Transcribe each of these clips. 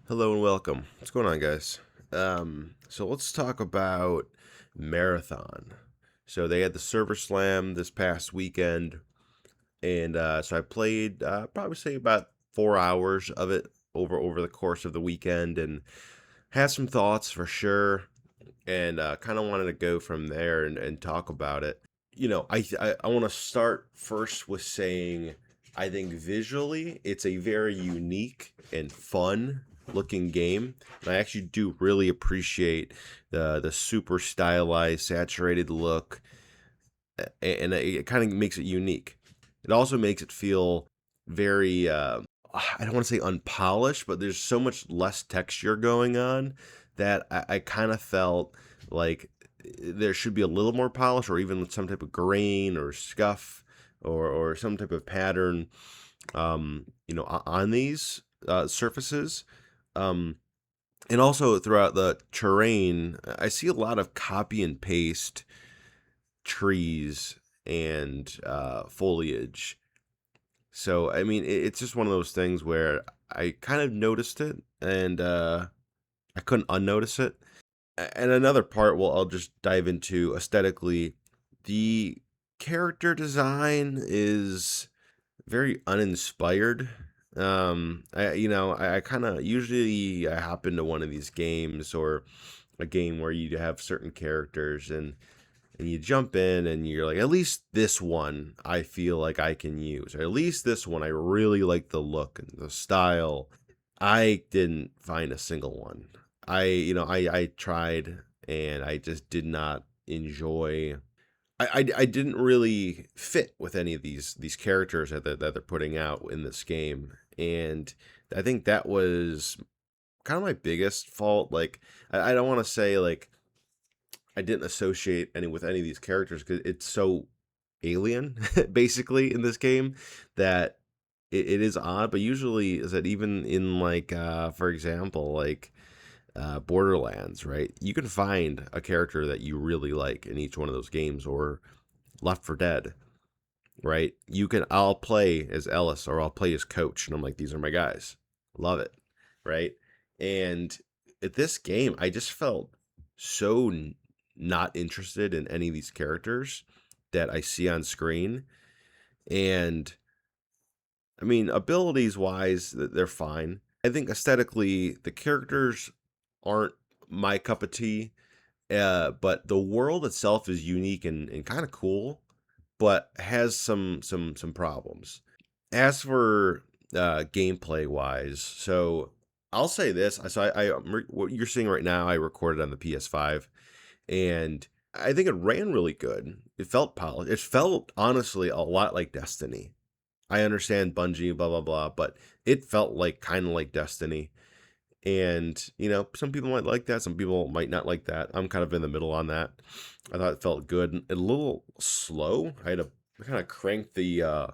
Hello and welcome. What's going on, guys? So let's talk about Marathon. So they had the Server Slam this past weekend, and so I played probably say about 4 hours of it over the course of the weekend, and had some thoughts for sure, and kind of wanted to go from there and talk about it. I want to start first with saying I think visually it's a very unique and fun looking game. And I actually do really appreciate the super stylized, saturated look, and it kind of makes it unique. It also makes it feel very I don't want to say unpolished, but there's so much less texture going on that I kind of felt like there should be a little more polish or even some type of grain or scuff or some type of pattern on these surfaces. Um, and also throughout the terrain, I see a lot of copy and paste trees and foliage. So, I mean, it's just one of those things where I kind of noticed it and I couldn't unnotice it. And another part, well, I'll just dive into aesthetically. The character design is very uninspired. I kind of usually I hop into one of these games or a game where you have certain characters and you jump in and you're like, at least this one I feel like I can use, or at least this one I really like the look and the style. I didn't find a single one. I tried and I just did not enjoy. I didn't really fit with any of these characters that they're putting out in this game, and I think that was kind of my biggest fault. Like I don't want to say like I didn't associate any with any of these characters because it's so alien, basically, in this game that it is odd. But usually, is that even in like, for example, like Borderlands, right? You can find a character that you really like in each one of those games, or Left for Dead, right? I'll play as Ellis or I'll play as Coach, and I'm like, these are my guys. Love it, right? And at this game, I just felt so not interested in any of these characters that I see on screen. And I mean, abilities wise, they're fine. I think aesthetically, the characters aren't my cup of tea. But the world itself is unique and kind of cool, but has some problems. As for gameplay wise, so I'll say this. What you're seeing right now, I recorded on the PS5, and I think it ran really good. It felt polished. It felt honestly a lot like Destiny. I understand Bungie, blah blah blah, but it felt like kind of like Destiny. And, some people might like that, some people might not like that. I'm kind of in the middle on that. I thought it felt good and a little slow. I had to kind of crank the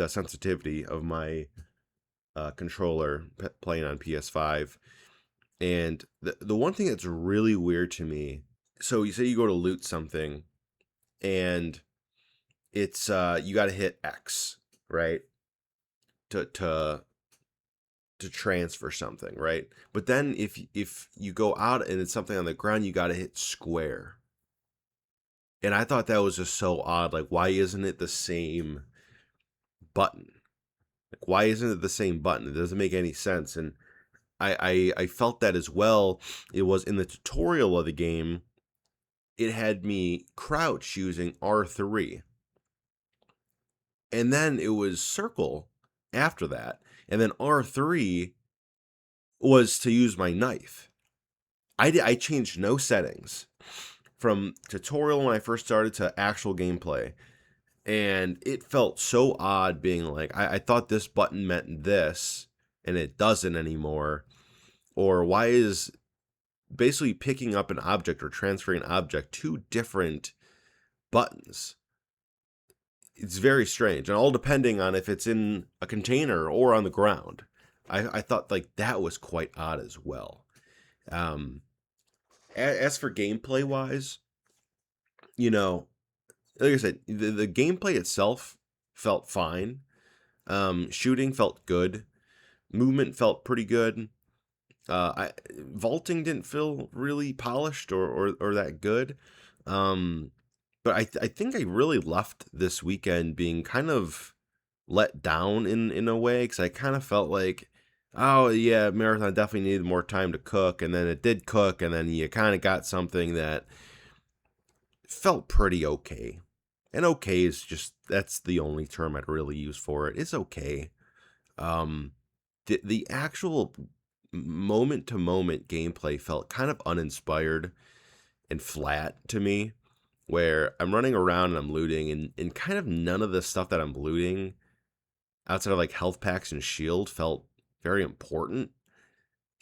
sensitivity of my controller playing on PS5. And the one thing that's really weird to me, so you say you go to loot something and it's you got to hit X, right? To transfer something, right? But then if you go out and it's something on the ground, you got to hit square. And I thought that was just so odd. Like, why isn't it the same button? Like, why isn't it the same button? It doesn't make any sense. And I felt that as well. It was in the tutorial of the game. It had me crouch using R3, and then it was circle after that, and then R3 was to use my knife. I changed no settings from tutorial when I first started to actual gameplay. And it felt so odd being like, I thought this button meant this and it doesn't anymore. Or why is basically picking up an object or transferring an object two different buttons? It's very strange. And all depending on if it's in a container or on the ground. I thought like that was quite odd as well. Um, as for gameplay wise, you know, like I said, the gameplay itself felt fine. Shooting felt good. Movement felt pretty good. Vaulting didn't feel really polished or that good. Um, but I think I really left this weekend being kind of let down in a way, because I kind of felt like, oh yeah, Marathon definitely needed more time to cook, and then it did cook, and then you kind of got something that felt pretty okay. And okay is just, that's the only term I'd really use for it. It's okay. Um, the actual moment to moment gameplay felt kind of uninspired and flat to me, where I'm running around and I'm looting, and kind of none of the stuff that I'm looting outside of like health packs and shield felt very important.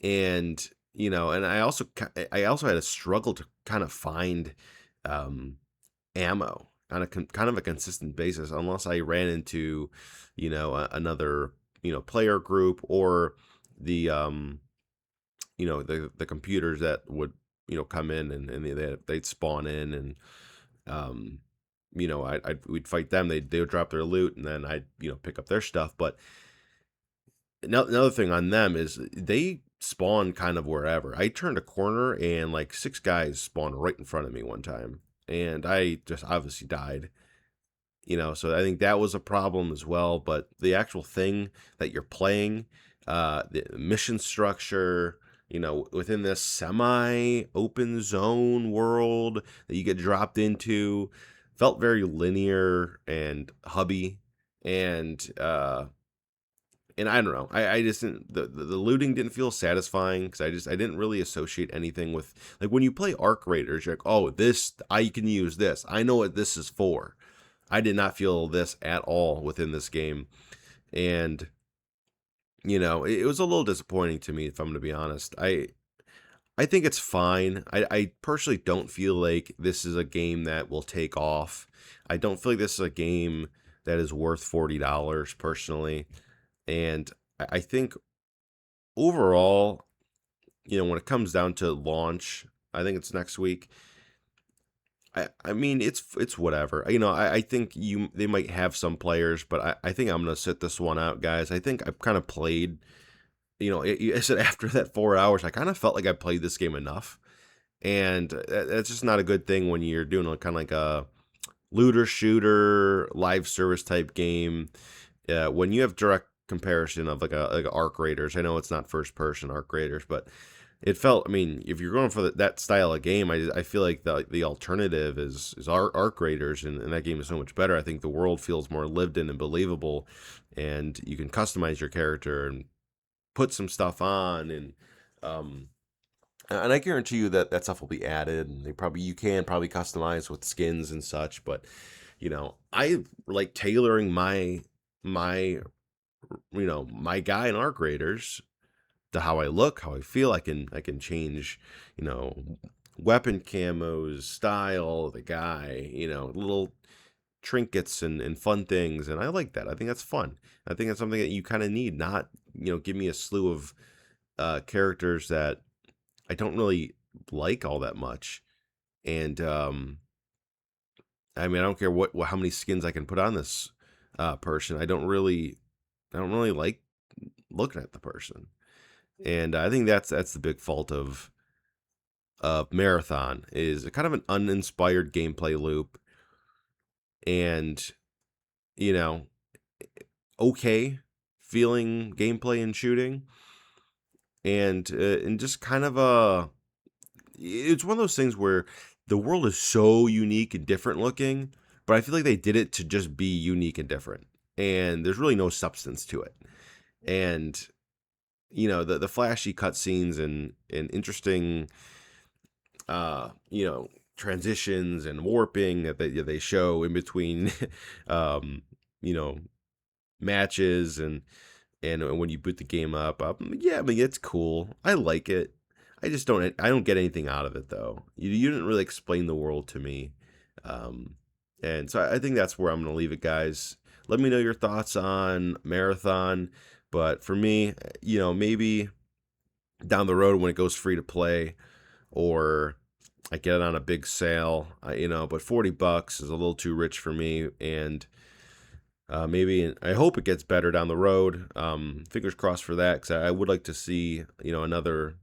And and I also had a struggle to kind of find um ammo on a kind of a consistent basis, unless I ran into another player group, or the the computers that would come in, and they'd spawn in, and um we'd fight them. They would drop their loot, and then I'd pick up their stuff. But another thing on them is they spawn kind of wherever. I turned a corner and like six guys spawned right in front of me one time, and I just obviously died. So I think that was a problem as well. But the actual thing that you're playing, the mission structure, within this semi open zone world that you get dropped into, felt very linear and hubby. And I don't know. I just didn't, the looting didn't feel satisfying, because I didn't really associate anything with, like, when you play Arc Raiders, you're like, oh, this, I can use this. I know what this is for. I did not feel this at all within this game. And it was a little disappointing to me, if I'm going to be honest. I think it's fine. I personally don't feel like this is a game that will take off. I don't feel like this is a game that is worth $40 personally. And I think overall, when it comes down to launch, I think it's next week. I mean, it's whatever. I think they might have some players, but I think I'm gonna sit this one out, guys. I think I've kind of played. I said after that 4 hours, I kind of felt like I played this game enough, and that's just not a good thing when you're doing kind of like a looter shooter live service type game. When you have direct comparison of like a Arc Raiders, I know it's not first person Arc Raiders, but it felt. I mean, if you're going for that style of game, I feel like the alternative is Arc Raiders, and that game is so much better. I think the world feels more lived in and believable, and you can customize your character and put some stuff on, and I guarantee you that stuff will be added, and you can probably customize with skins and such. But I like tailoring my guy in Arc Raiders to how I look, how I feel. I can change, weapon camos, style, the guy, little trinkets and fun things, and I like that. I think that's fun. I think that's something that you kind of need. Not give me a slew of characters that I don't really like all that much. And I mean, I don't care how many skins I can put on this person. I don't really like looking at the person. And I think that's the big fault of Marathon, is kind of an uninspired gameplay loop, and you know okay feeling gameplay and shooting, and just kind of it's one of those things where the world is so unique and different looking, but I feel like they did it to just be unique and different, and there's really no substance to it. And the flashy cutscenes and interesting transitions and warping that they show in between um you know matches, and when you boot the game up, yeah, I mean, it's cool. I like it. I don't get anything out of it, though. You didn't really explain the world to me. um and so I think that's where I'm gonna leave it, guys. Let me know your thoughts on Marathon. But for me, maybe down the road when it goes free to play, or I get it on a big sale, but $40 is a little too rich for me. And Maybe I hope it gets better down the road. Fingers crossed for that, because I would like to see, another,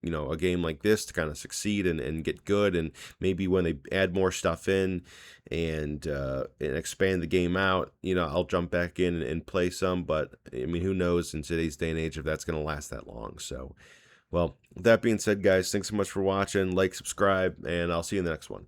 a game like this to kind of succeed and get good. And maybe when they add more stuff in and expand the game out, I'll jump back in and play some. But I mean, who knows in today's day and age if that's going to last that long. So, well, with that being said, guys, thanks so much for watching. Like, subscribe, and I'll see you in the next one.